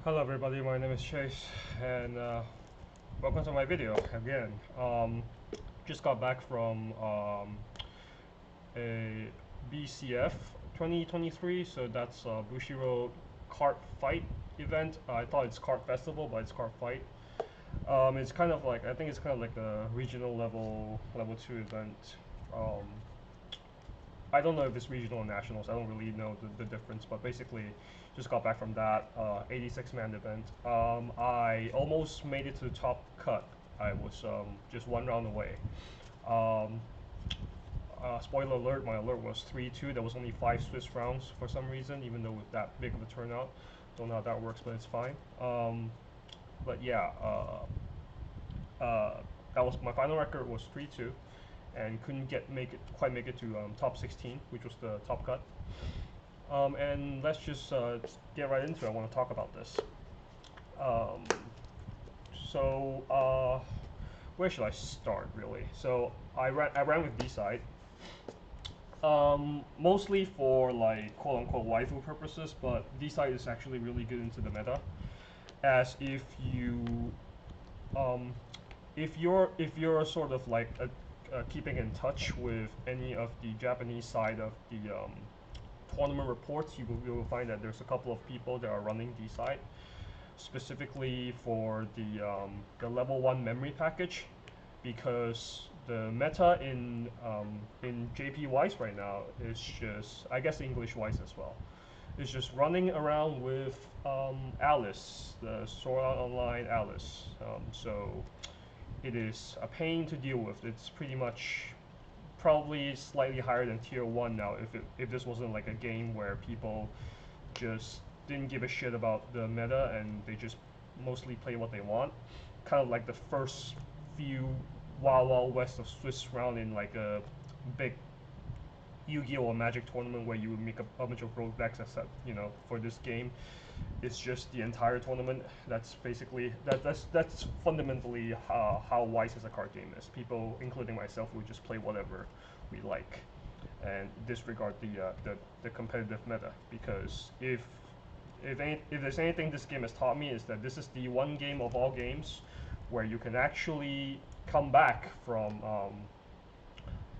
Hello everybody, my name is Chase, and welcome to my video again. Just got back from a BCF 2023, so that's Bushiroad Kart Fight event. I thought it's Kart Festival, but it's Kart Fight. It's kind of like, I think it's kind of like a regional level 2 event. I don't know if it's regional or nationals. I don't really know the difference, but basically, just got back from that 86-man event. I almost made it to the top cut. I was just one round away. Um, Spoiler alert, my alert was 3-2. There was only 5 Swiss rounds for some reason, even though with that big of a turnout. Don't know how that works, but it's fine. But yeah, that was my final record was 3-2, and couldn't quite make it to top 16, which was the top cut. And let's just get right into it. I want to talk about this. Where should I start, really? So I ran with D-side, mostly for like quote-unquote waifu purposes, but D-side is actually really good into the meta, as um, if you're sort of like keeping in touch with any of the Japanese side of the tournament reports, you will find that there's a couple of people that are running D-side, specifically for the level 1 memory package, because the meta in JP Weiss right now is just, I guess English Weiss as well, is just running around with Alice, the Sword Art Online Alice. So it is a pain to deal with. It's pretty much probably slightly higher than tier 1 now, if this wasn't like a game where people just didn't give a shit about the meta and they just mostly play what they want. Kind of like the first few Wild West of Swiss round in like a big Yu-Gi-Oh! Or Magic tournament where you would make a bunch of rogue decks, except, for this game, it's just the entire tournament. That's basically, that's fundamentally how Weiss as a card game is. People, including myself, would just play whatever we like and disregard the competitive meta, because if there's anything this game has taught me, is that this is the one game of all games where you can actually come back from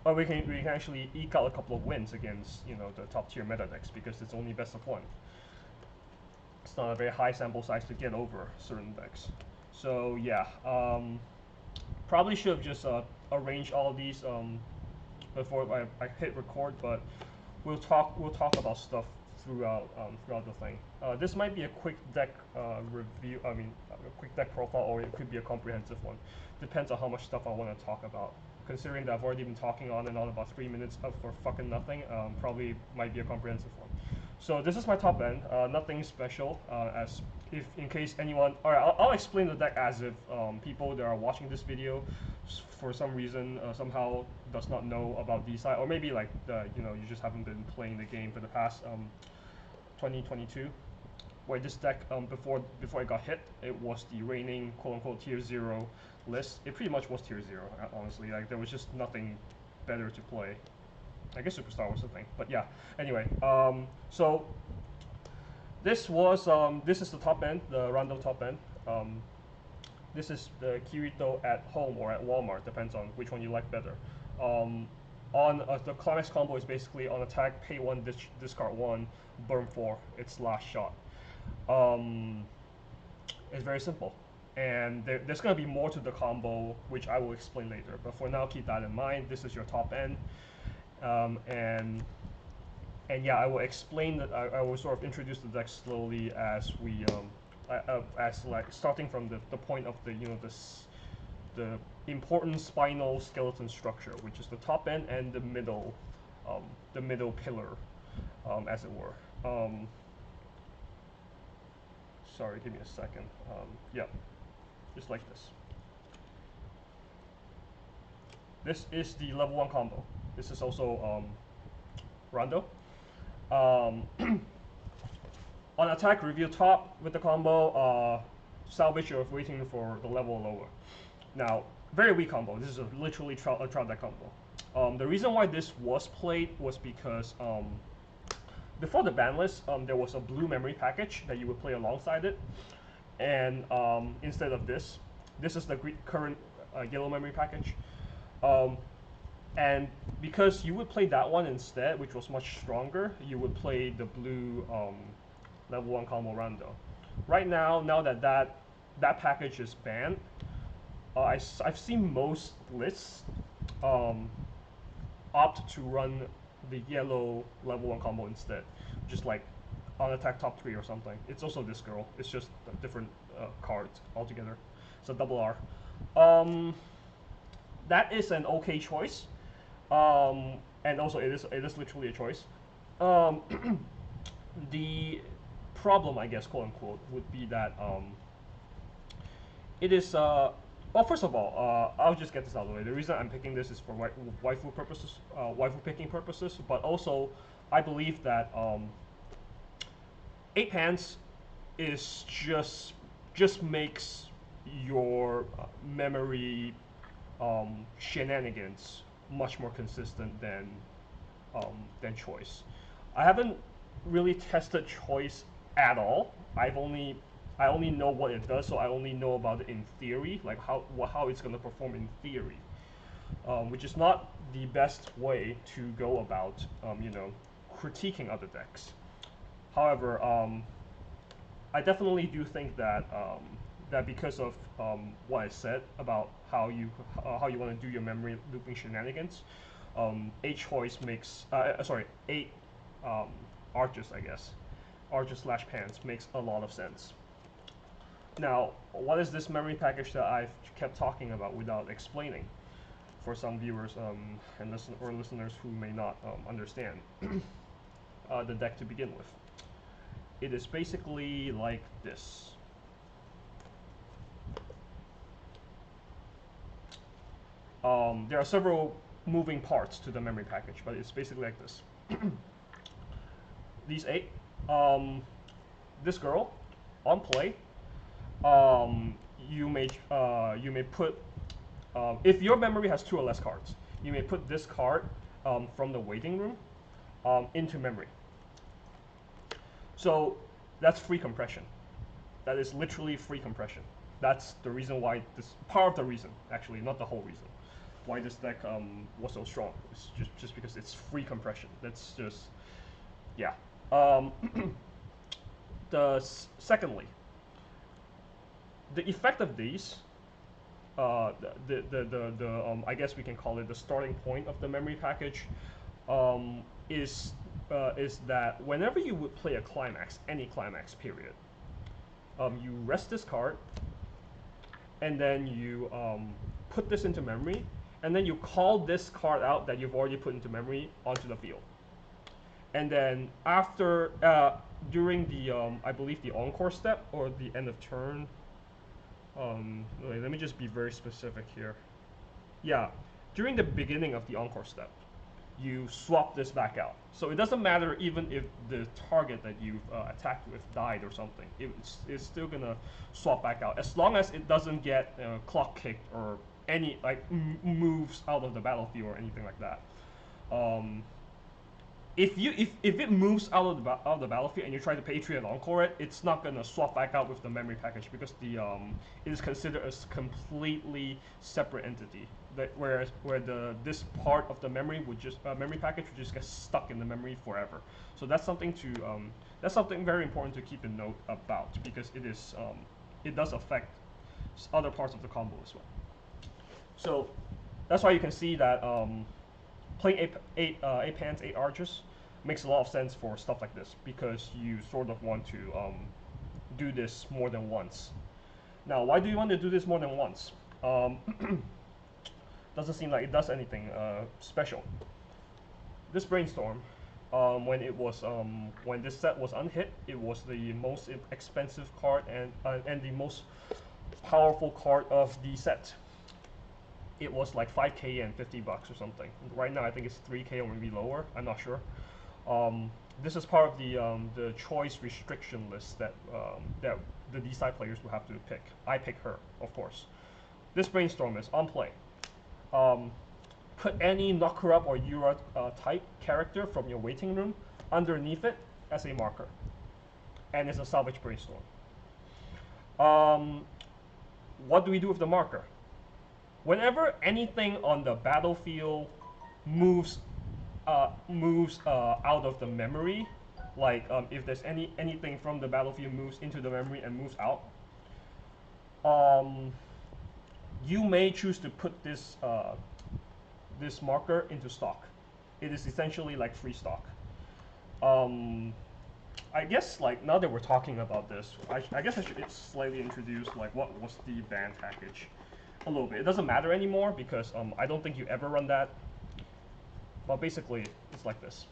or we can actually eke out a couple of wins against the top tier meta decks, because it's only best of 1. It's not a very high sample size to get over certain decks. So yeah, probably should have just arranged all of these before I hit record, but we'll talk about stuff throughout the thing. This might be a quick deck review. I mean, a quick deck profile, or it could be a comprehensive one. Depends on how much stuff I want to talk about. Considering that I've already been talking on and on about 3 minutes for fucking nothing, probably might be a comprehensive one. So this is my top end. Nothing special. As if in case anyone, all right, I'll explain the deck as if people that are watching this video for some reason somehow does not know about D-side, or maybe like you just haven't been playing the game for the past 2022. Where this deck before it got hit, it was the reigning quote-unquote tier 0 list. It pretty much was tier 0, honestly. Like, there was just nothing better to play. I guess Superstar was the thing, but yeah. Anyway, so this is the top end, the Randou top end. This is the Kirito at home or at Walmart, depends on which one you like better. The climax combo is basically on attack, pay 1, discard 1, burn 4. It's last shot. It's very simple, and there's going to be more to the combo, which I will explain later, but for now, keep that in mind. This is your top end, and yeah, I will explain that. I will sort of introduce the deck slowly as we as like starting from the point of the important spinal skeleton structure, which is the top end and the middle pillar, as it were. Sorry, give me a second. Yeah, just like this. This is the level 1 combo. This is also Randou. On attack, reveal top with the combo. Salvage, you're waiting for the level lower. Now, very weak combo. This is literally a trial deck combo. The reason why this was played was because before the ban list, there was a blue memory package that you would play alongside it, and instead of this is the current yellow memory package. Um, and because you would play that one instead, which was much stronger, you would play the blue level 1 combo Randou. Right now, that package is banned, I've seen most lists um, opt to run the yellow level 1 combo instead, just like on attack top 3 or something. It's also this girl. It's just a different cards altogether. It's a double R. That is an okay choice, and also it is literally a choice. Um, the problem, I guess, quote unquote, would be that it is well, first of all, I'll just get this out of the way. The reason I'm picking this is for waifu purposes, waifu picking purposes, but also I believe that 8 hands is just makes your memory shenanigans much more consistent than choice. I haven't really tested choice at all. I only know what it does, so I only know about it in theory, like how it's gonna perform in theory, which is not the best way to go about critiquing other decks. However, I definitely do think that that because of what I said about how you want to do your memory looping shenanigans, 8 choice makes sorry 8 arches, I guess, arches slash pans makes a lot of sense. Now, what is this memory package that I've kept talking about without explaining for some viewers and listeners who may not understand the deck to begin with? It is basically like this. There are several moving parts to the memory package, but it's basically like this. These 8, this girl, on play, you may put, if your memory has 2 or less cards, you may put this card from the waiting room into memory. So that's free compression. That is literally free compression. That's the reason why this, part of the reason, actually, not the whole reason, why this deck was so strong. It's just because it's free compression. That's just, yeah. Secondly, the effect of these, I guess we can call it the starting point of the memory package, is that whenever you would play a climax, any climax period, you rest this card, and then you put this into memory, and then you call this card out that you've already put into memory onto the field. And then after, during the, I believe the encore step, or the end of turn, wait, let me just be very specific here. Yeah, during the beginning of the encore step, you swap this back out. So it doesn't matter even if the target that you've attacked with died or something. It's still gonna swap back out, as long as it doesn't get clock kicked or any moves out of the battlefield or anything like that. If it moves out of the battlefield and you try to Patriot Encore it, it's not gonna swap back out with the memory package, because the it is considered a completely separate entity. Where this part of the memory would just memory package would just get stuck in the memory forever. So that's something very important to keep in note about, because it does affect other parts of the combo as well. So that's why you can see that playing 8 pans, 8 arches makes a lot of sense for stuff like this, because you sort of want to do this more than once. Now, why do you want to do this more than once? Doesn't seem like it does anything special. This brainstorm, when this set was unhit, it was the most expensive card and the most powerful card of the set. It was like 5K and $50 or something. Right now, I think it's 3K or maybe lower. I'm not sure. This is part of the choice restriction list that the D-side players will have to pick. I pick her, of course. This brainstorm is on play. Put any knock her up or Yura type character from your waiting room underneath it, as a marker, and it's a salvage brainstorm. What do we do with the marker? Whenever anything on the battlefield moves out of the memory, like if there's anything from the battlefield moves into the memory and moves out, you may choose to put this this marker into stock. It is essentially like free stock. I guess like now that we're talking about this, I guess I should slightly introduce like what was the ban package a little bit. It doesn't matter anymore because I don't think you ever run that. But basically, it's like this.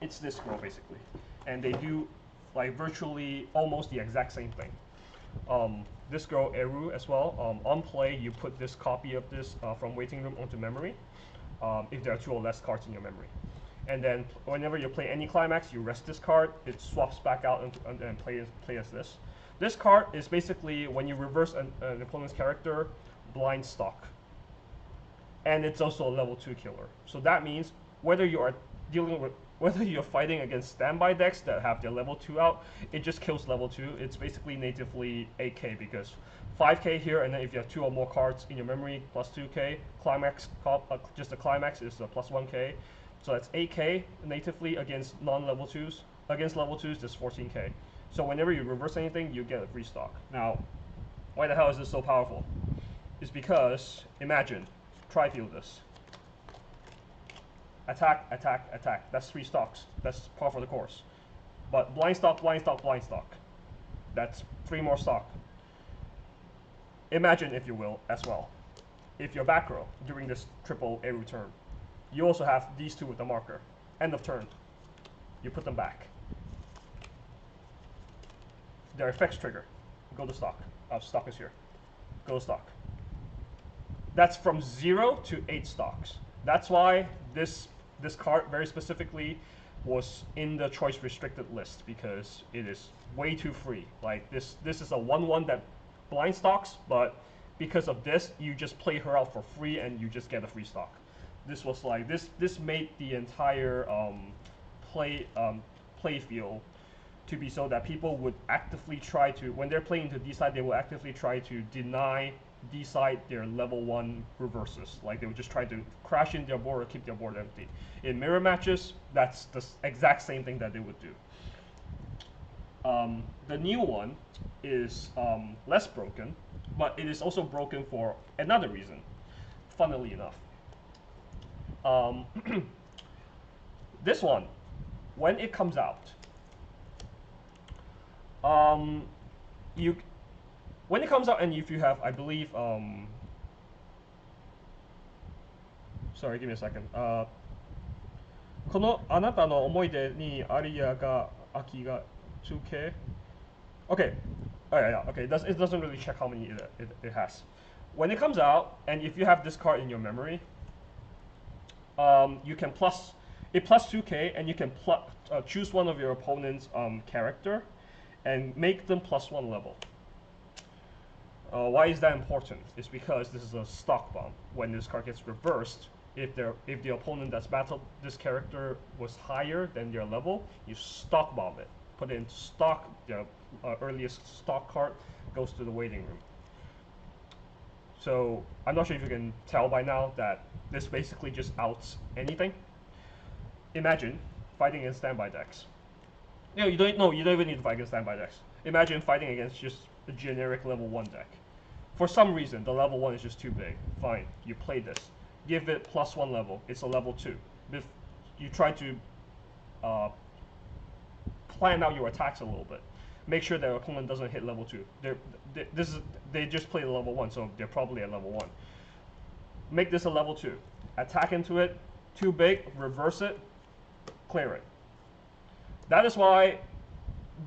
It's this scroll basically, and they do like virtually almost the exact same thing. This scroll Eru as well. On play, you put this copy of this from waiting room onto memory. If there are 2 or less cards in your memory. And then whenever you play any climax, you rest this card, it swaps back out and play as this. This card is basically when you reverse an opponent's character, blind stock. And it's also a level 2 killer. So that means whether you are whether you're fighting against standby decks that have their level 2 out, it just kills level 2. It's basically natively 8k because 5k here, and then if you have 2 or more cards in your memory, plus 2k. Climax, just the climax is plus 1k. So that's 8k natively against non-level 2s. Against level 2s, there's 14k. So whenever you reverse anything, you get a free stock. Now, why the hell is this so powerful? It's because, imagine, tri-field this. Attack, attack, attack. That's 3 stocks. That's par for the course. But blind stock, blind stock, blind stock. That's 3 more stock. Imagine, if you will, as well, if you're back row during this triple Eru turn, you also have these 2 with the marker. End of turn. You put them back. Their effects trigger. Go to stock. Stock is here. Go to stock. That's from 0 to 8 stocks. That's why this card very specifically was in the choice restricted list because it is way too free. Like this is a 1/1 that blind stocks, but because of this, you just play her out for free and you just get a free stock. This was like this made the entire play field to be so that people would actively try to, when they're playing to D-side, they will actively try to deny D-side their level 1 reverses. Like they would just try to crash in their board or keep their board empty. In mirror matches, that's the exact same thing that they would do. The new one is less broken, but it is also broken for another reason, funnily enough. This one, when it comes out, when it comes out and if you have, I believe, sorry, give me a second. このあなたの思い出にアリアが秋が 2K. Okay, oh yeah, okay. It doesn't really check how many it has. When it comes out, and if you have this card in your memory, you can plus 2k, and you can choose one of your opponent's character, and make them +1 level. Why is that important? It's because this is a stock bomb. When this card gets reversed, if the opponent that's battled this character was higher than their level, you stock bomb it. Put it in stock. The earliest stock card goes to the waiting room. So I'm not sure if you can tell by now that this basically just outs anything. Imagine fighting against standby decks. No, you don't even need to fight against standby decks. Imagine fighting against just a generic level 1 deck. For some reason, the level 1 is just too big. Fine, you play this. Give it +1 level. It's a level 2. You try to plan out your attacks a little bit. Make sure that your opponent doesn't hit level 2. They just played a level 1, so they're probably at level 1. Make this a level 2. Attack into it. Too big. Reverse it. Clear it. That is why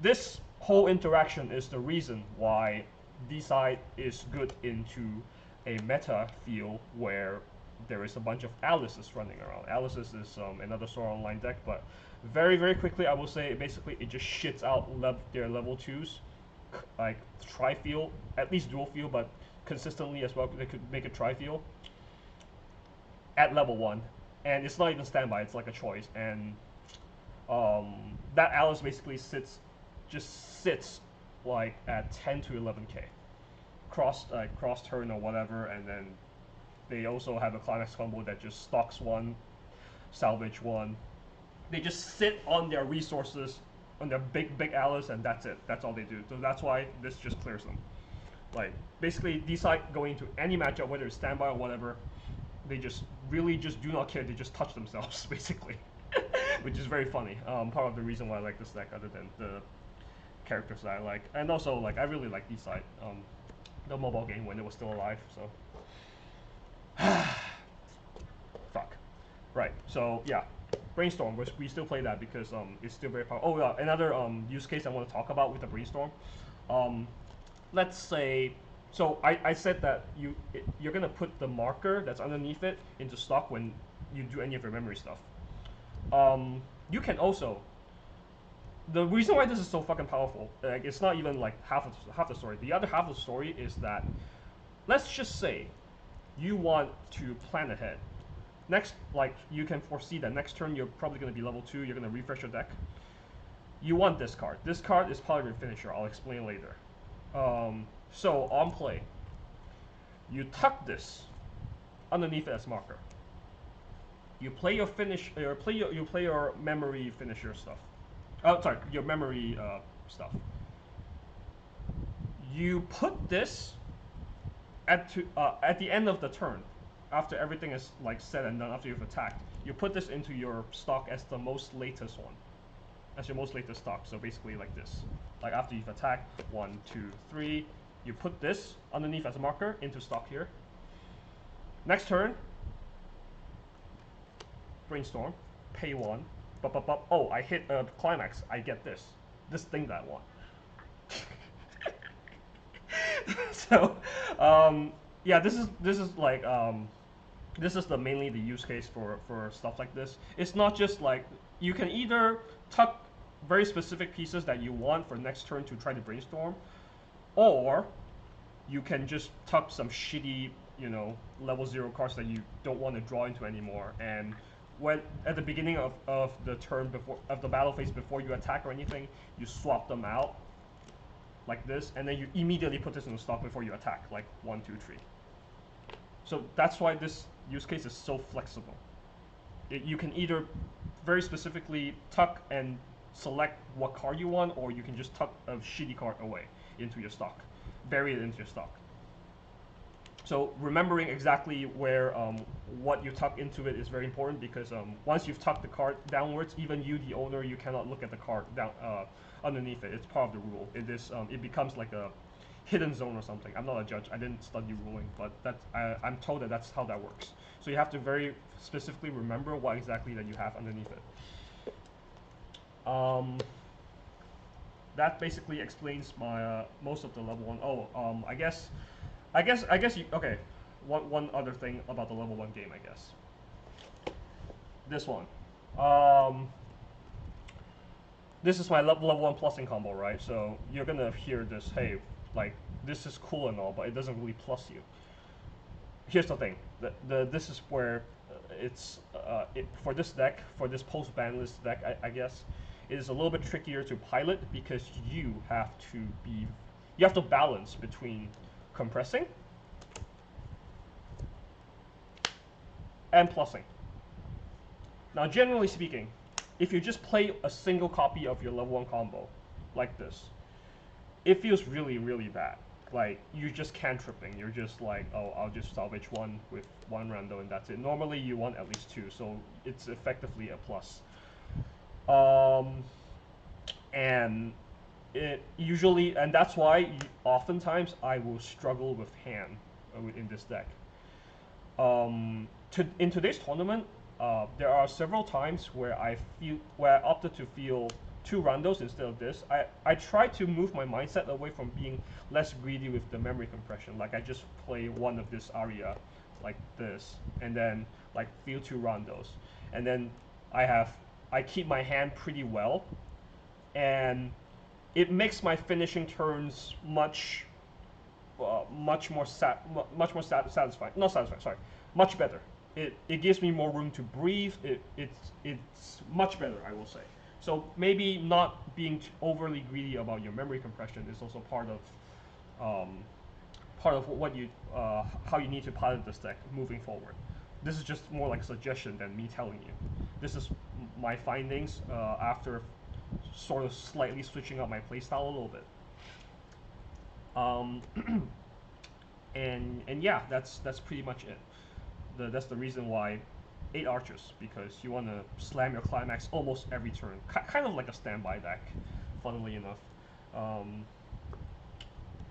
this whole interaction is the reason why D-side is good into a meta field where there is a bunch of Alices running around. Alices is another Sword Online deck, but very, very quickly I will say basically it just shits out their level 2s, like tri-field, at least dual field, but consistently as well. They could make a tri-field at level 1, and it's not even standby, it's like a choice. And that Alice basically just sits like at 10 to 11k cross turn or whatever, and then they also have a climax combo that just stocks one, salvage one. They just sit on their resources, on their big Alice, and that's it. That's all they do. So that's why this just clears them. Like basically, decide going into any matchup, whether it's standby or whatever, they just really just do not care. They just touch themselves basically, which is very funny. Part of the reason why I like this deck, other than the characters that I like, and also like I really like D-Side, the mobile game when it was still alive. So fuck. Right. So yeah, Brainstorm. We still play that because it's still very powerful. Oh yeah, another use case I want to talk about with the Brainstorm. Let's say, so I said that you're gonna put the marker that's underneath it into stock when you do any of your memory stuff. You can also. The reason why this is so fucking powerful, like it's not even like half the story. The other half of the story is that, let's just say, you want to plan ahead. Next, like you can foresee that next turn you're probably gonna be level 2. You're gonna refresh your deck. You want this card. This card is part of your finisher. I'll explain later. So on play, you tuck this underneath it as marker. You play your finish, or you play your memory finisher stuff. Oh, sorry, your memory stuff. You put this at the end of the turn, after everything is like said and done, after you've attacked. You put this into your stock as the most latest one, as your most latest stock. So basically like this. Like after you've attacked 1, 2, 3, you put this underneath as a marker into stock here. Next turn, Brainstorm, pay 1. Oh, I hit a climax. I get this thing that I want. So, yeah, this is like this is mainly the use case for stuff like this. It's not just like you can either tuck very specific pieces that you want for next turn to try to Brainstorm, or you can just tuck some shitty, level 0 cards that you don't want to draw into anymore, and when at the beginning of the turn of the battle phase before you attack or anything, you swap them out like this, and then you immediately put this in the stock before you attack, like 1, 2, 3. So that's why this use case is so flexible. You can either very specifically tuck and select what card you want, or you can just tuck a shitty card away into your stock, bury it into your stock. So remembering exactly where what you tuck into it is very important, because once you've tucked the card downwards, even you, the owner, you cannot look at the card down underneath it. It's part of the rule. It is it becomes like a hidden zone or something. I'm not a judge. I didn't study ruling, but I'm told that that's how that works. So you have to very specifically remember what exactly that you have underneath it. That basically explains my most of the level 1. Oh, I guess you, okay. One other thing about the level 1 game, I guess. This one. This is my level 1 plusing combo, right? So you're gonna hear this, hey, like this is cool and all, but it doesn't really plus you. Here's the thing. This is where it's for this deck, for this post ban list deck, I guess, it is a little bit trickier to pilot, because you have to balance between compressing and plussing. Now, generally speaking, if you just play a single copy of your level 1 combo like this, it feels really, really bad. Like, you're just cantripping. You're just like, oh, I'll just salvage 1 with 1 rando and that's it. Normally, you want at least 2, so it's effectively a plus. And it usually, and that's why oftentimes I will struggle with hand in this deck. In today's tournament, there are several times where I opted to feel 2 randos instead of this. I try to move my mindset away from being less greedy with the memory compression. Like I just play 1 of this aria like this, and then like feel 2 randos, and then I keep my hand pretty well, and it makes my finishing turns much more satisfying. Not satisfying. Sorry, much better. It gives me more room to breathe. It's much better, I will say. So maybe not being overly greedy about your memory compression is also um, part of what you how you need to pilot this deck moving forward. This is just more like a suggestion than me telling you. This is my findings after sort of slightly switching up my playstyle a little bit. Um, and yeah, that's pretty much it. That's the reason why 8 archers, because you want to slam your climax almost every turn, kind of like a standby deck, funnily enough. Um,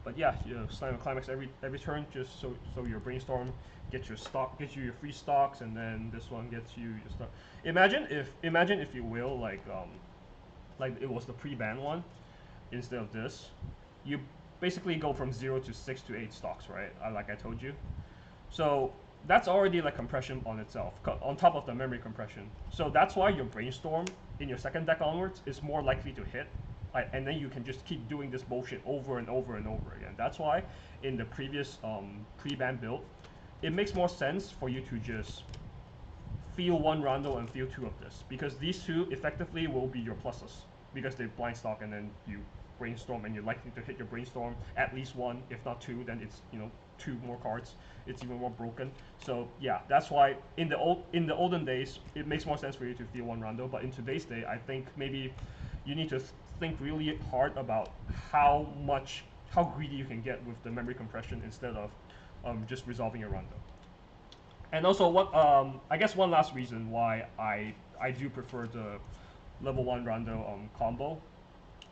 but yeah, you know, slam your climax every turn, just so your brainstorm gets you your free stocks, and then this one gets you your stock. Imagine if you will, like it was the pre-ban one instead of this. You basically go from 0 to 6 to 8 stocks, right? Like I told you. So that's already like compression on itself, on top of the memory compression. So that's why your brainstorm in your second deck onwards is more likely to hit. And then you can just keep doing this bullshit over and over and over again. That's why in the previous pre-ban build, it makes more sense for you to just feel one Randou and feel two of this, because these two effectively will be your pluses, because they blind stock and then you brainstorm and you're likely to hit your brainstorm at least one, if not two, then it's, you know, two more cards. It's even more broken. So yeah, that's why in the olden days it makes more sense for you to feel one Randou, but in today's day I think maybe you need to think really hard about how greedy you can get with the memory compression instead of just resolving your Randou. And also, what I guess one last reason why I do prefer the level 1 Randou combo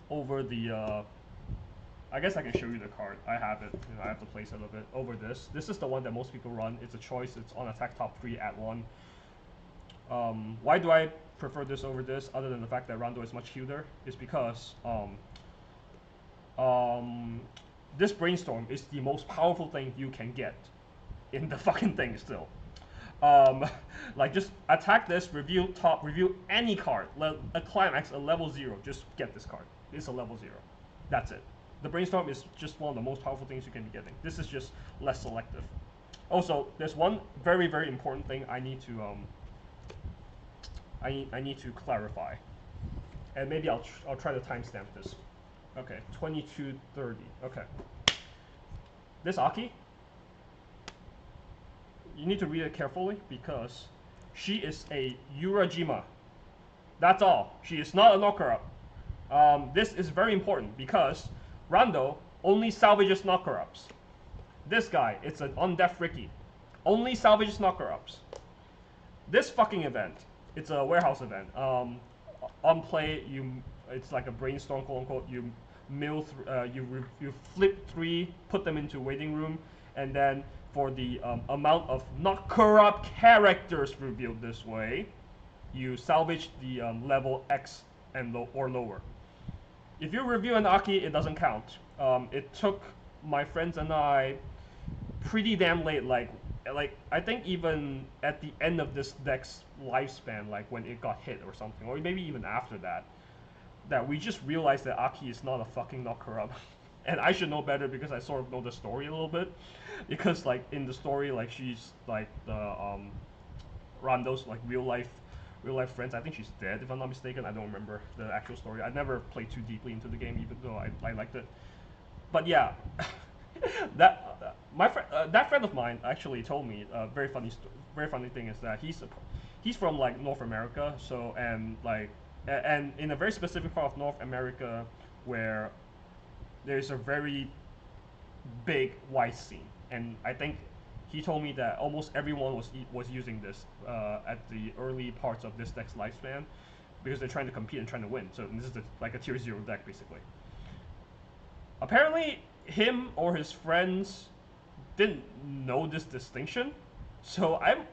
over the I guess I can show you the card. I have it. You know, I have the playset of it over this. This is the one that most people run. It's a choice. It's on attack top 3 at 1. Why do I prefer this over this, other than the fact that Randou is much cuter? Is because this brainstorm is the most powerful thing you can get in the fucking thing still. Like, just attack this, review any card, a climax, a level 0, just get this card. It's a level 0. That's it. The brainstorm is just one of the most powerful things you can be getting. This is just less selective. Also, there's one very, very important thing I need to I need to clarify, and maybe I'll try to timestamp this. Okay, 22:30. Okay, this Aki, you need to read it carefully, because she is a Urajima. That's all. She is not a knocker up. This is very important because Randou only salvages knocker ups. This guy, it's an on-death Ricky, only salvages knocker ups. This fucking event, it's a warehouse event. On play, it's like a brainstorm, quote unquote. You you flip 3, put them into waiting room, and then for the amount of not corrupt characters revealed this way, you salvage the level X and or lower. If you review an Aki, it doesn't count. It took my friends and I pretty damn late, like I think even at the end of this deck's lifespan, like when it got hit or something, or maybe even after that, that we just realized that Aki is not a fucking knocker up. And I should know better because I sort of know the story a little bit. Because like in the story, like she's like the Randou's like real life friends. I think she's dead if I'm not mistaken. I don't remember the actual story. I never played too deeply into the game, even though I liked it. But yeah, that friend of mine actually told me a very funny thing is that he's from like North America, so and in a very specific part of North America where there's a very big Weiss scene, and I think he told me that almost everyone was using this at the early parts of this deck's lifespan, because they're trying to compete and trying to win. So this is like a tier 0 deck basically. Apparently, him or his friends didn't know this distinction, so I'm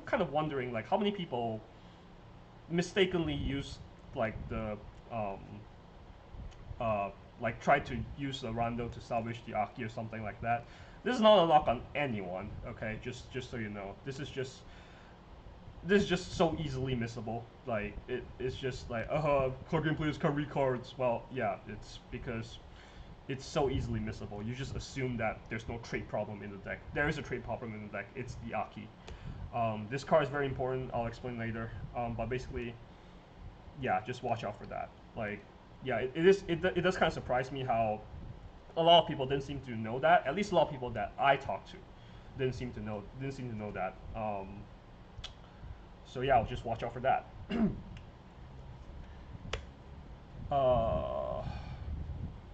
kind of wondering like how many people mistakenly use like the like try to use the Randou to salvage the Aki or something like that. This is not a knock on anyone, okay? Just so you know, this is just so easily missable. Like it's just like card game players can't read cards. Well, yeah, it's because it's so easily missable. You just assume that there's no trait problem in the deck. There is a trait problem in the deck. It's the Aki. This card is very important. I'll explain later. But basically, yeah, just watch out for that. Like, yeah, it does kind of surprise me how a lot of people didn't seem to know that. At least a lot of people that I talked to didn't seem to know that. So yeah, I'll just watch out for that. uh,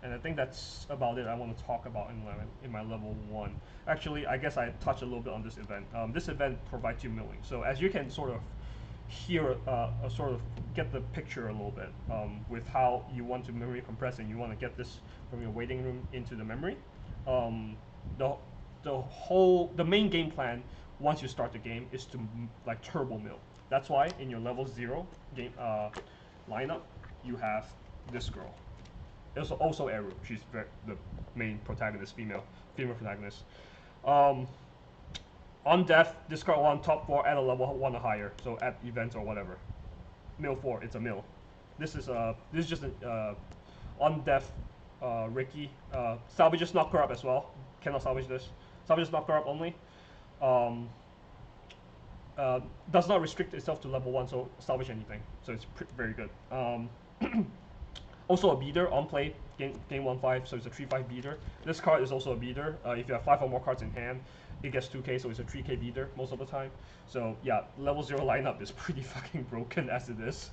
and I think that's about it I want to talk about in my level 1. Actually, I guess I touched a little bit on this event. This event provides you milling. So as you can sort of hear, sort of get the picture a little bit with how you want to memory compress and you want to get this from your waiting room into the memory. Um, the the main game plan once you start the game is to like turbo mill. That's why in your level 0 game lineup you have this girl. Also Eru. She's the main protagonist, female protagonist. Um, on death, discard 1, top 4 at a level 1 or higher. So at events or whatever. Mill 4, it's a mill. This is just a on death Ricky. Salvages knock her up as well. Cannot salvage this. Salvages knock her up only. Um, does not restrict itself to level 1, so salvage anything. So it's very good. Also a beater on play, gain 1/5, so it's a 3/5 beater. This card is also a beater. If you have 5 or more cards in hand, it gets 2k, so it's a 3k beater most of the time. So yeah, level 0 lineup is pretty fucking broken as it is.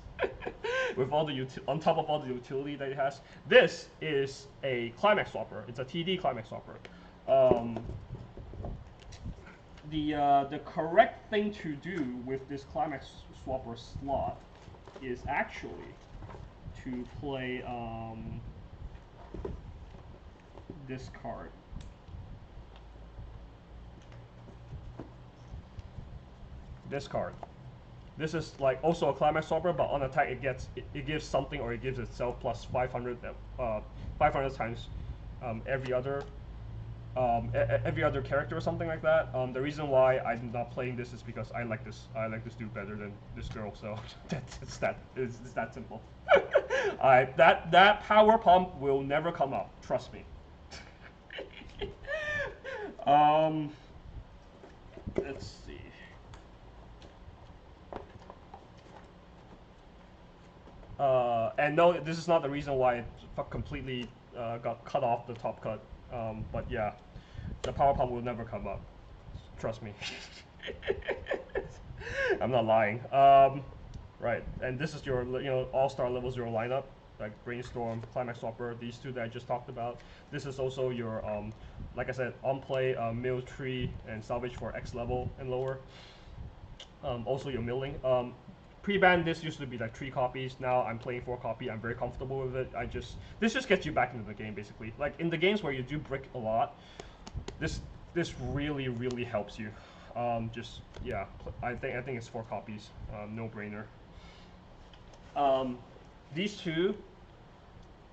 With all the on top of all the utility that it has. This is a climax swapper. It's a TD climax swapper. The correct thing to do with this climax swapper slot is actually to play this card. This card. This is like also a climax swapper, but on attack it gives something, or it gives itself plus 500 times every other character or something like that. The reason why I'm not playing this is because I like this dude better than this girl. So it's that simple. That power pump will never come up. Trust me. Let's see. And no, this is not the reason why it completely got cut off the top cut. But yeah, the power pump will never come up. Trust me. I'm not lying. Right, and this is your all-star level 0 lineup, like Brainstorm, Climax Swapper, these two that I just talked about. This is also your, like I said, on play mill tree and salvage for X level and lower. Also your milling. Pre-ban, this used to be like 3 copies. Now I'm playing 4 copy. I'm very comfortable with it. This just gets you back into the game basically. Like in the games where you do brick a lot, this really helps you. Just yeah, I think it's 4 copies. No brainer. These two,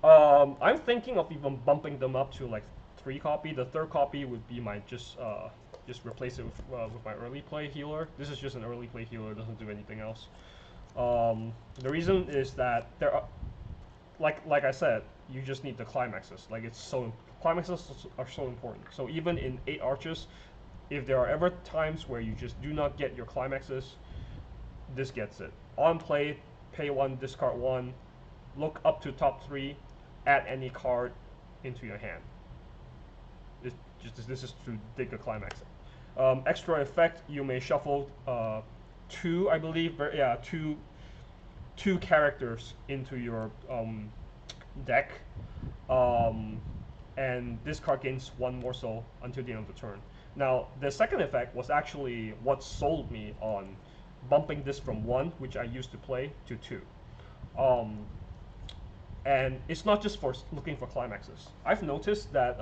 I'm thinking of even bumping them up to like 3 copy. The 3rd copy would be my just replace it with my early play healer. This is just an early play healer. It doesn't do anything else. The reason is that there are, like I said, you just need the climaxes. Like climaxes are so important. So even in 8 arches, if there are ever times where you just do not get your climaxes, this gets it. On play, pay 1, discard 1, look up to top 3, add any card into your hand. This is to dig a climax. Extra effect, you may shuffle 2, I believe, yeah, two characters into your deck, and this card gains 1 more soul until the end of the turn. Now, the second effect was actually what sold me on bumping this from 1, which I used to play, to 2. And it's not just for looking for climaxes. I've noticed that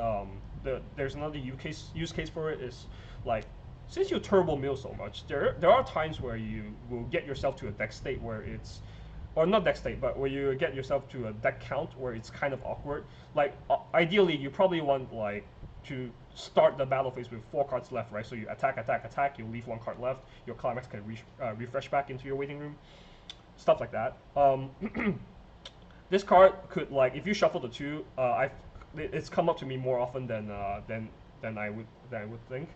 there's another use case for it is like, since you turbo mill so much, there are times where you will get yourself to a deck state where it's, or not deck state, but where you get yourself to a deck count where it's kind of awkward. Like ideally, you probably want like to start the battle phase with 4 cards left, right? So you attack, you leave 1 card left, your climax can refresh back into your waiting room, stuff like that. This card could, like, if you shuffle the 2, it's come up to me more often than I would think.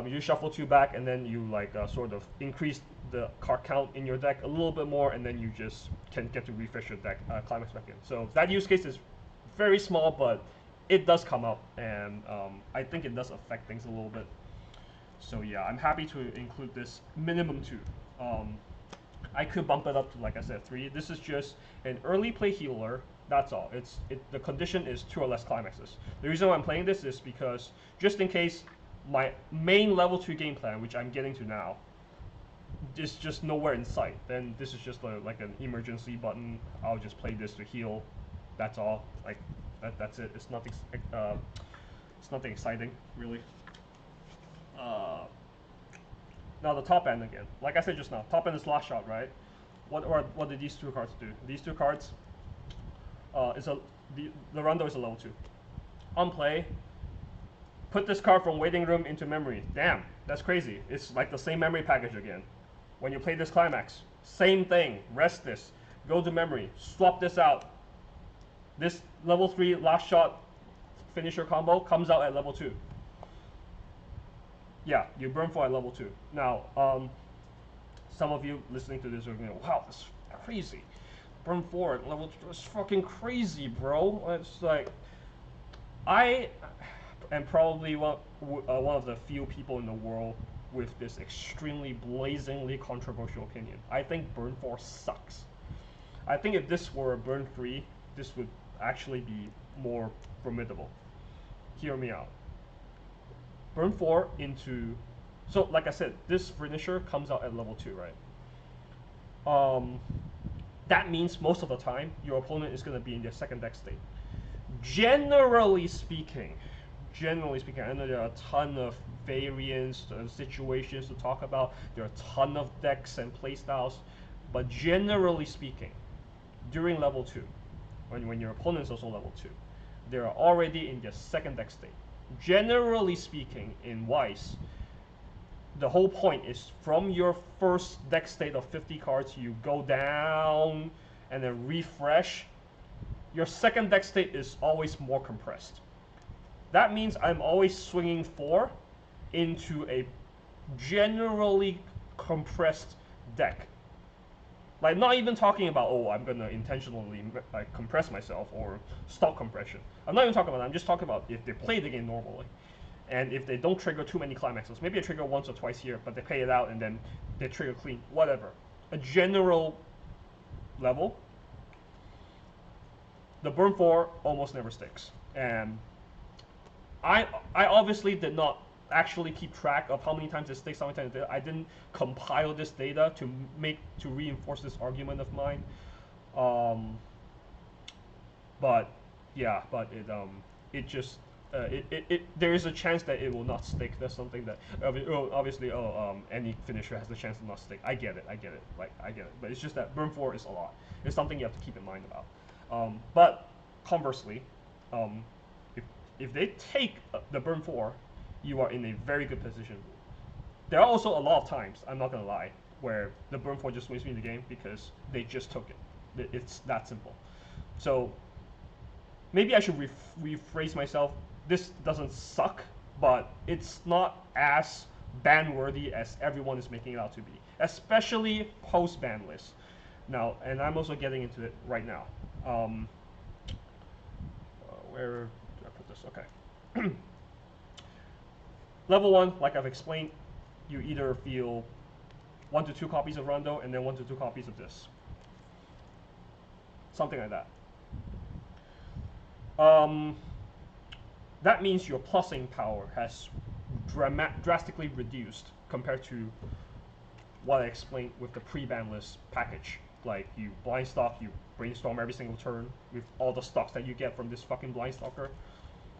You shuffle 2 back, and then you like sort of increase the card count in your deck a little bit more, and then you just can get to refresh your deck climax back in. So that use case is very small, but it does come up, and I think it does affect things a little bit. So yeah, I'm happy to include this minimum 2. I could bump it up to, like I said, 3. This is just an early play healer. That's all. The condition is 2 or less climaxes. The reason why I'm playing this is because just in case my main level 2 game plan, which I'm getting to now, is just nowhere in sight, then this is just like an emergency button. I'll just play this to heal. That's all. Like that's it. It's nothing. It's nothing exciting, really. Now the top end again. Like I said just now, top end is last shot, right? What did these 2 cards do? These 2 cards the Randou is a level 2. On play, put this card from waiting room into memory. Damn, that's crazy. It's like the same memory package again. When you play this climax, same thing. Rest this, go to memory, swap this out. This level 3 last shot finisher combo comes out at level 2. Yeah, you burn 4 at level 2. Now, some of you listening to this are going, wow, that's crazy. Burn 4 at level 2 is fucking crazy, bro. It's like, I am probably one of the few people in the world with this extremely blazingly controversial opinion. I think burn 4 sucks. I think if this were a burn 3, this would actually be more formidable. Hear me out. Burn 4 into, so like I said, this finisher comes out at level 2, right? That means most of the time your opponent is going to be in their second deck state. Generally speaking, I know there are a ton of variants and situations to talk about. There are a ton of decks and playstyles, but generally speaking, during level 2, when your opponent is also level 2, they are already in their second deck state. Generally speaking, in Weiss, the whole point is from your first deck state of 50 cards, you go down and then refresh. Your second deck state is always more compressed. That means I'm always swinging 4 into a generally compressed deck. Like, not even talking about, oh, I'm gonna intentionally like compress myself or stop compression. I'm not even talking about that. I'm just talking about if they play the game normally, and if they don't trigger too many climaxes. Maybe they trigger once or twice here, but they play it out and then they trigger clean. Whatever. A general level, the burn 4 almost never sticks. And I obviously did not actually keep track of how many times it sticks, how many times it did. I didn't compile this data to reinforce this argument of mine. But yeah, but it just there is a chance that it will not stick. That's something that obviously any finisher has the chance to not stick. I get it. Like I get it. But it's just that burn 4 is a lot. It's something you have to keep in mind about. But conversely, if they take the burn 4, you are in a very good position. There are also a lot of times, I'm not gonna lie, where the burn 4 just wins me the game because they just took it. It's that simple. So maybe I should rephrase myself. This doesn't suck, but it's not as ban-worthy as everyone is making it out to be, especially post-ban list. Now, and I'm also getting into it right now. Where do I put this? Okay. Level 1, like I've explained, you either feel 1 to 2 copies of Randou and then 1 to 2 copies of this. Something like that. That means your plussing power has drastically reduced compared to what I explained with the pre-ban list package. Like, you blind stock, you brainstorm every single turn with all the stocks that you get from this fucking blind stalker,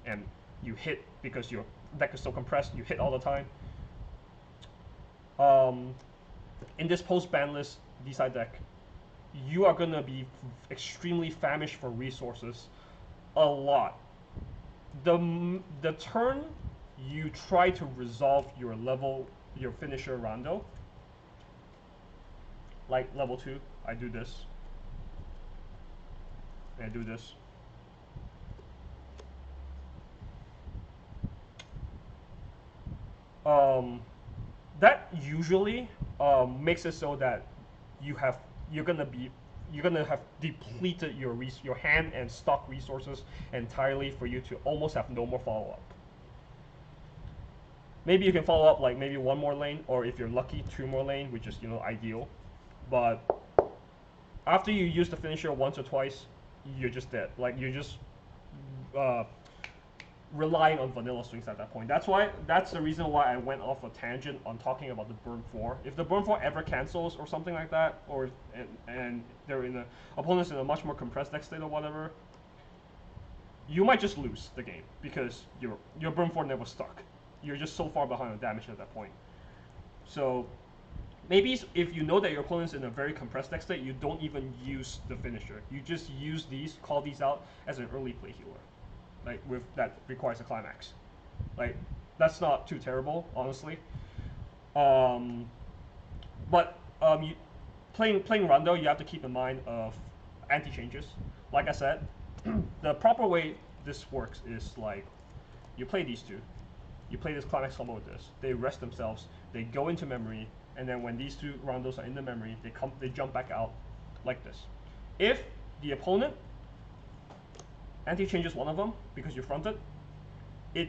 and you hit because your deck is so compressed, you hit all the time. In this post-ban list D-side deck, you are gonna be extremely famished for resources a lot. The turn you try to resolve your finisher Randou, like level 2, I do this, and I do this. That usually makes it so that you're gonna have depleted your hand and stock resources entirely for you to almost have no more follow up. Maybe you can follow up like maybe one more lane, or if you're lucky, two more lane, which is ideal. But after you use the finisher once or twice, you're just dead. Like you're just uh, relying on vanilla swings at that point. That's the reason why I went off a tangent on talking about the burn 4. If the burn 4 ever cancels or something like that, or and they're in opponents in a much more compressed deck state or whatever, you might just lose the game because your burn 4 never stuck. You're just so far behind on damage at that point. So maybe if you know that your opponent's in a very compressed deck state, you don't even use the finisher. You just use these, call these out as an early play healer. Like that requires a climax. Like that's not too terrible, honestly. But playing Randou, you have to keep in mind of anti-changes. Like I said, the proper way this works is like you play these two, you play this climax combo with this. They rest themselves, they go into memory, and then when these two Randous are in the memory, they jump back out like this. If the opponent anti-changes one of them because you fronted, it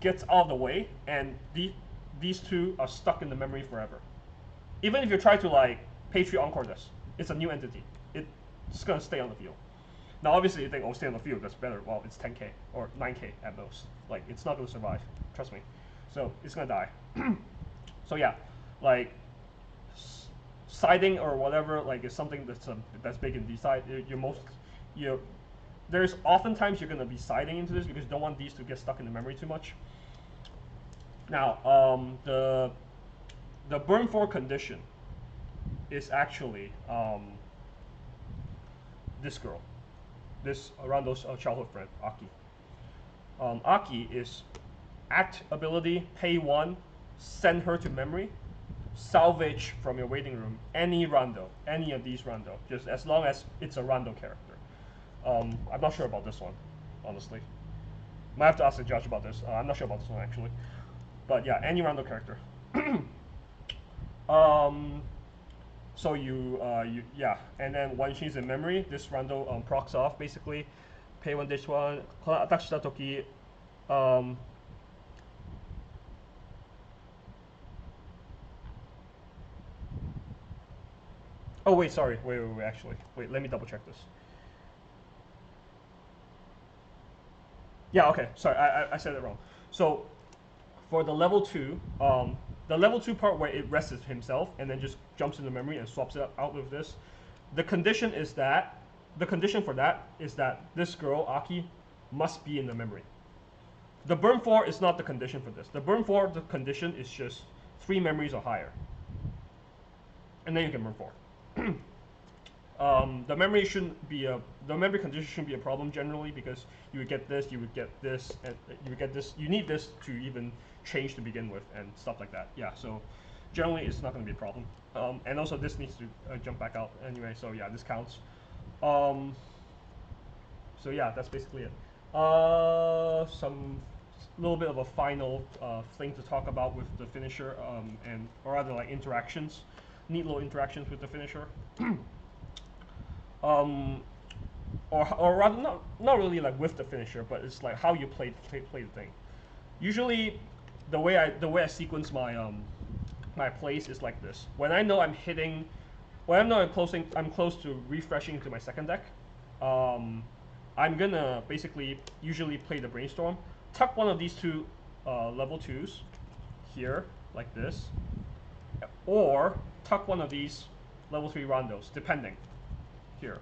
gets out of the way, and these two are stuck in the memory forever. Even if you try to like Patriot Encore this, it's a new entity. It's gonna stay on the field. Now obviously you think, oh, stay on the field, that's better. Well, it's 10k or 9k at most. Like it's not gonna survive, trust me. So it's gonna die. So yeah, like siding or whatever, like is something that's big in D-side. There's oftentimes you're gonna be siding into this because you don't want these to get stuck in the memory too much. Now, the burn 4 condition is actually this girl, this Randou's childhood friend, Aki. Aki is act ability, pay 1, send her to memory, salvage from your waiting room any Randou, any of these Randou, just as long as it's a Randou character. I'm not sure about this one, honestly. Might have to ask the judge about this. I'm not sure about this one actually, but yeah, any Randou character. So yeah, and then when she's in memory, this Randou procs off basically. Pay 1 dish 1. Attack shita toki. Oh wait, sorry. Wait. Actually, wait. Let me double check this. Yeah, okay. Sorry, I said it wrong. So for the level 2, the level 2 part where it rests himself and then just jumps into memory and swaps it out with this, the condition for that is that this girl, Aki, must be in the memory. The burn 4 is not the condition for this. The burn 4, the condition is just 3 memories or higher. And then you can burn 4. The memory condition shouldn't be a problem generally because you would get this, and you would get this. You need this to even change to begin with and stuff like that. Yeah, so generally it's not going to be a problem. And also this needs to jump back out anyway. So yeah, this counts. So yeah, that's basically it. Some little bit of a final thing to talk about with the finisher, or rather like interactions, neat little interactions with the finisher. Or rather not really like with the finisher, but it's like how you play the thing. Usually, the way I sequence my plays is like this. When I know I'm close to refreshing into my second deck, I'm gonna basically usually play the brainstorm, tuck one of these two level 2s here like this, or tuck one of these level 3 Randous, depending. Here.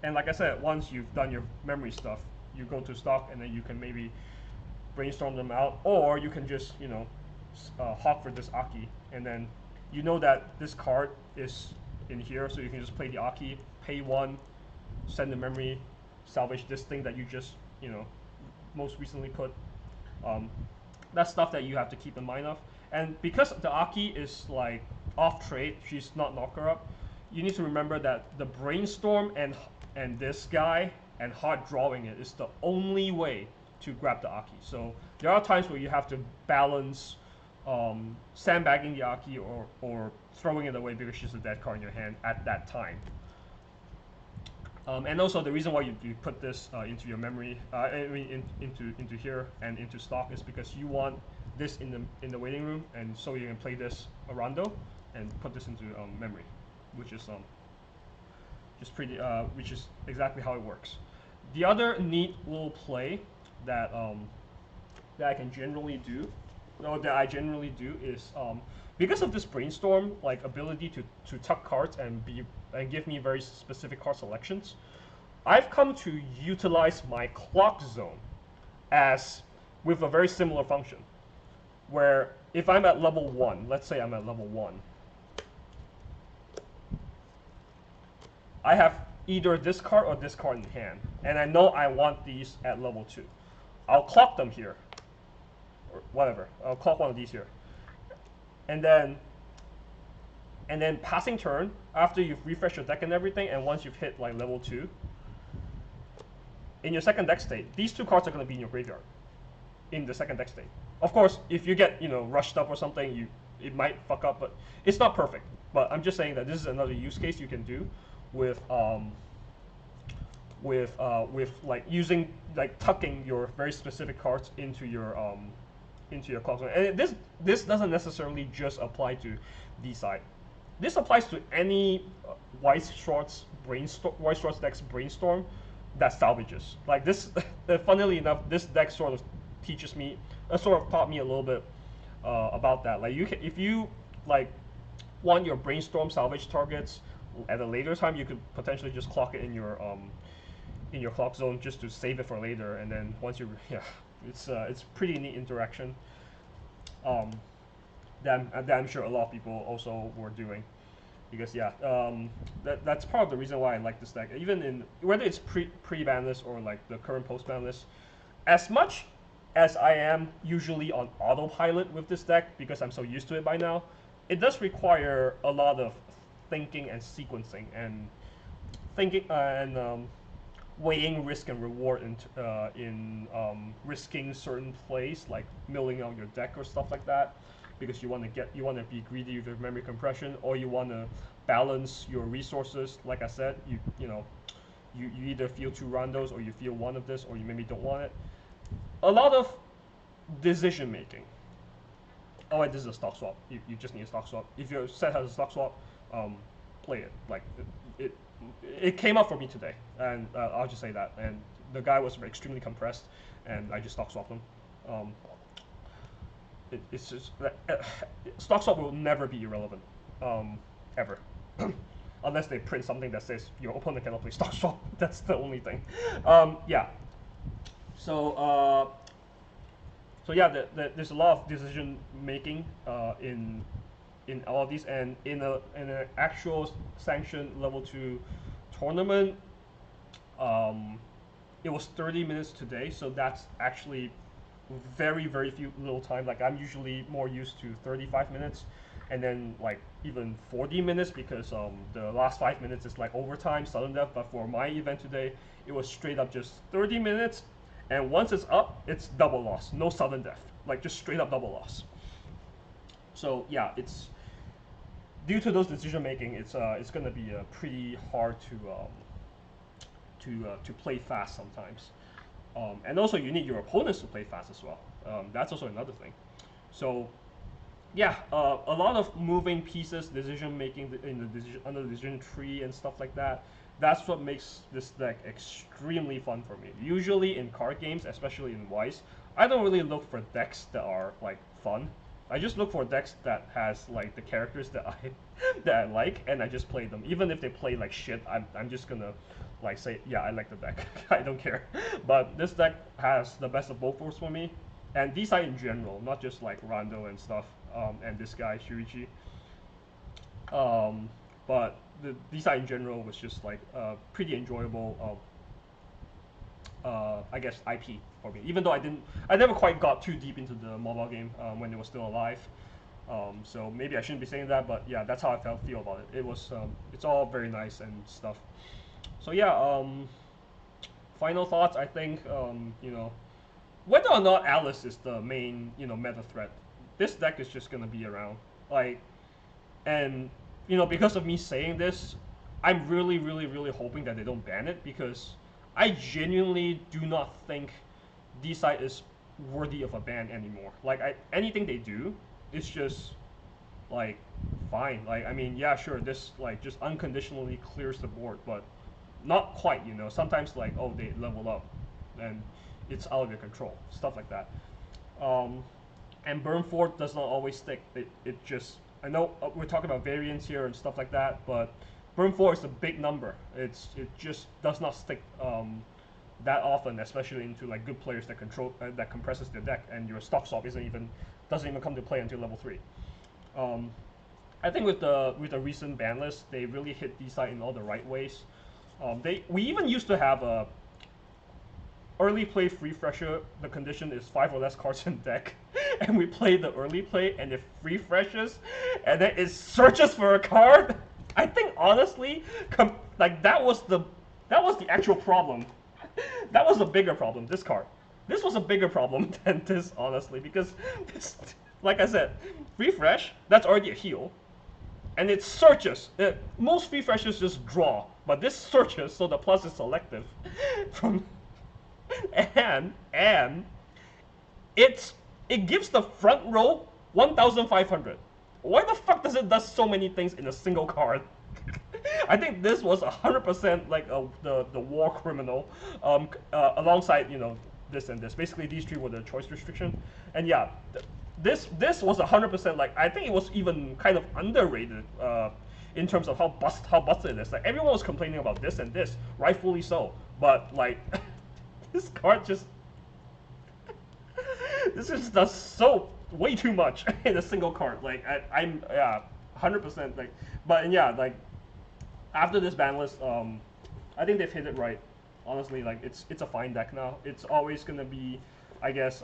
And like I said, once you've done your memory stuff, you go to stock and then you can maybe brainstorm them out, or you can just, hawk for this Aki, and then you know that this card is in here, so you can just play the Aki, pay 1, send the memory, salvage this thing that you just, most recently put. That's stuff that you have to keep in mind of. And because the Aki is like off trade, she's not knocker up, you need to remember that the brainstorm and this guy and hard drawing it is the only way to grab the Aki. So there are times where you have to balance sandbagging the Aki or throwing it away because she's a dead card in your hand at that time. And also the reason why you put this into your memory, I mean into here and into stock is because you want this in the waiting room, and so you can play this a rondo and put this into memory, which is just pretty which is exactly how it works. The other neat little play that that I can generally do, or that I generally do is because of this brainstorm like ability to tuck cards and give me very specific card selections, I've come to utilize my clock zone as with a very similar function, where if I'm at level 1, let's say I'm at level 1, I have either this card or this card in hand, and I know I want these at level 2. I'll clock them here, or whatever. I'll clock one of these here. And then passing turn, after you've refreshed your deck and everything, and once you've hit like level 2, in your second deck state, these two cards are going to be in your graveyard in the second deck state. Of course, if you get rushed up or something, it might fuck up, but it's not perfect. But I'm just saying that this is another use case you can do with like using like tucking your very specific cards into your clock zone. And this doesn't necessarily just apply to D side. This applies to any Weiss Schwarz decks brainstorm that salvages. Like this, funnily enough, this deck sort of teaches me, sort of taught me a little bit about that. Like if you like want your brainstorm salvage targets at a later time, you could potentially just clock it in your clock zone just to save it for later. And then once you, it's pretty neat interaction. That I'm sure a lot of people also were doing, because that's part of the reason why I like this deck. Even in whether it's pre-ban list or like the current post-ban list, as much as I am usually on autopilot with this deck because I'm so used to it by now, it does require a lot of thinking and sequencing and weighing risk and reward in risking certain plays like milling out your deck or stuff like that, because you want to be greedy with your memory compression, or you want to balance your resources. Like I said, you either feel 2 rondos or you feel 1 of this, or you maybe don't want it. A lot of decision making. Oh wait, this is a stock swap. You just need a stock swap. If your set has a stock swap, play it. Like it came up for me today, and I'll just say that. And the guy was extremely compressed, and I just stock swapped him. It's just stock swap will never be irrelevant, ever, unless they print something that says your opponent cannot play stock swap. That's the only thing. Yeah. So there's a lot of decision making in all of these, and in an actual sanctioned level 2 tournament, it was 30 minutes today, so that's actually very few little time. Like I'm usually more used to 35 minutes, and then like even 40 minutes because the last 5 minutes is like overtime, sudden death. But for my event today, it was straight up just 30 minutes, and once it's up, it's double loss, no sudden death, like just straight up double loss. So yeah, it's due to those decision making, it's gonna be pretty hard to play fast sometimes. And also you need your opponents to play fast as well. That's also another thing. So yeah, a lot of moving pieces, decision making under the decision tree and stuff like that. That's what makes this deck extremely fun for me. Usually in card games, especially in Weiss, I don't really look for decks that are like fun. I just look for decks that has like the characters that I like, and I just play them. Even if they play like shit, I'm just gonna like say, yeah, I like the deck. I don't care. But this deck has the best of both worlds for me, and these are in general, not just like Rando and stuff, and this guy Shurichi. But these are in general was just like pretty enjoyable. I guess IP for me, even though I never quite got too deep into the mobile game when it was still alive. So maybe I shouldn't be saying that, but yeah, that's how I feel about it. It was it's all very nice and stuff. So yeah, final thoughts. I think whether or not Alice is the main meta threat, this deck is just gonna be around. Like, and because of me saying this, I'm really, really, really hoping that they don't ban it because I genuinely do not think D-side is worthy of a ban anymore. Like, anything they do is just like fine. Like, I mean, yeah, sure, this like just unconditionally clears the board, but not quite. Sometimes like, oh, they level up, and it's out of your control, stuff like that. Um, and burn 4 does not always stick. It just, I know we're talking about variants here and stuff like that, but burn 4 is a big number. It just does not stick that often, especially into like good players that control that compresses their deck, and your stock swap doesn't even come to play until level 3. Um, I think with the recent ban list, they really hit D-side in all the right ways. We even used to have a early play free fresher. The condition is 5 or less cards in deck, and we play the early play, and it free freshes, and then it searches for a card. I think honestly, like that was the actual problem. That was the bigger problem. This card. This was a bigger problem than this, honestly, because this, like I said, free fresh. That's already a heal, and it searches. Most free freshes just draw, but this searches, so the plus is selective. From and it gives the front row 1,500. Why the fuck does it does so many things in a single card? I think this was 100% like the war criminal, alongside this and this. Basically, these three were the choice restriction, and yeah, this was 100% like I think it was even kind of underrated in terms of how busted it is. Like everyone was complaining about this and this, rightfully so, but like this card just this just does so way too much in a single card. Like I'm yeah 100% like, but yeah like after this ban list, I think they've hit it right. Honestly, like it's a fine deck now. It's always gonna be, I guess,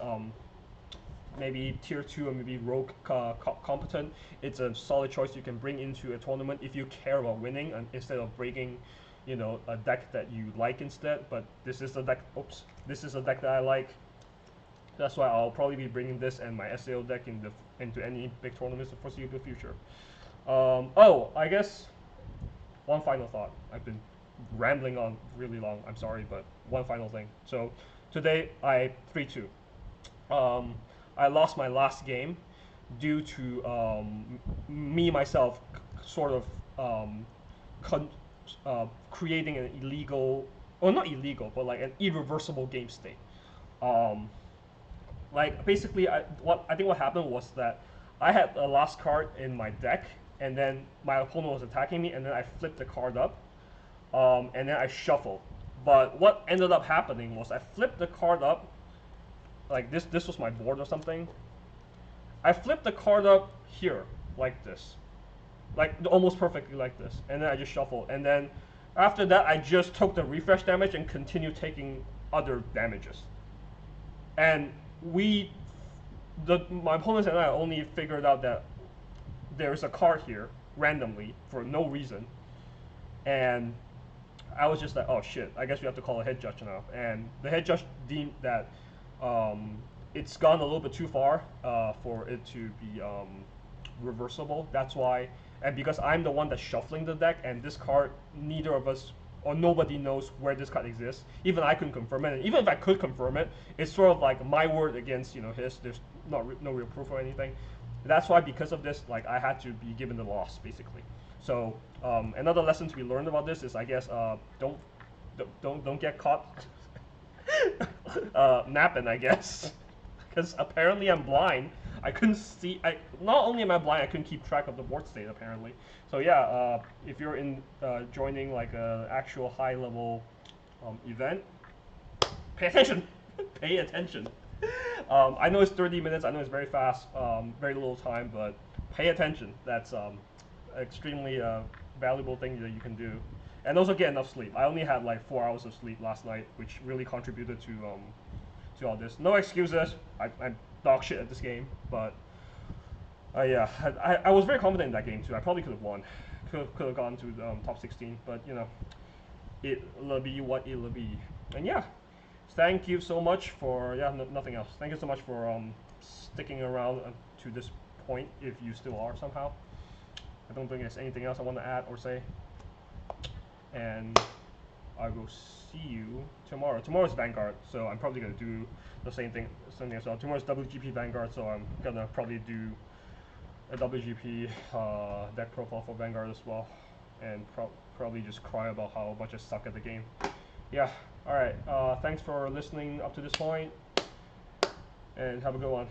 maybe tier 2 or maybe rogue competent. It's a solid choice you can bring into a tournament if you care about winning, and instead of breaking, a deck that you like instead. But this is the deck. Oops, this is a deck that I like. That's why I'll probably be bringing this and my SAO deck into any big tournaments in the foreseeable future. Oh, I guess one final thought. I've been rambling on really long. I'm sorry, but one final thing. So today I 3-2. I lost my last game due to me myself sort of creating an illegal, or not illegal, but like an irreversible game state. Um, like basically, I think what happened was that I had a last card in my deck, and then my opponent was attacking me, and then I flipped the card up, and then I shuffled. But what ended up happening was I flipped the card up, like this was my board or something. I flipped the card up here, like this. Like almost perfectly like this. And then I just shuffled. And then after that, I just took the refresh damage and continued taking other damages. And my opponents and I only figured out that there's a card here randomly for no reason. And I was just like, oh shit, I guess we have to call a head judge now. And the head judge deemed that it's gone a little bit too far for it to be reversible. That's why, and because I'm the one that's shuffling the deck, and this card, neither of us or nobody knows where this card exists. Even I couldn't confirm it. And even if I could confirm it, it's sort of like my word against his. There's no real proof or anything. That's why, because of this, like I had to be given the loss basically. So another lesson to be learned about this is, I guess, don't get caught napping, I guess, because apparently I'm blind. I couldn't see. Not only am I blind, I couldn't keep track of the board state apparently. So yeah, if you're joining like a actual high level event, pay attention. Pay attention. I know it's 30 minutes. I know it's very fast, very little time, but pay attention. That's extremely valuable thing that you can do. And also get enough sleep. I only had like 4 hours of sleep last night, which really contributed to all this. No excuses. I'm dog shit at this game, but yeah, I was very confident in that game too. I probably could have won, could have gone to top 16, but it'll be what it'll be. And yeah, thank you so much for nothing else. Thank you so much for sticking around to this point if you still are somehow. I don't think there's anything else I want to add or say. And I will see you tomorrow. Tomorrow's Vanguard, so I'm probably gonna do the same thing as well. Tomorrow's WGP Vanguard, so I'm gonna probably do a WGP deck profile for Vanguard as well, and probably just cry about how much I suck at the game. Yeah. All right. Thanks for listening up to this point, and have a good one.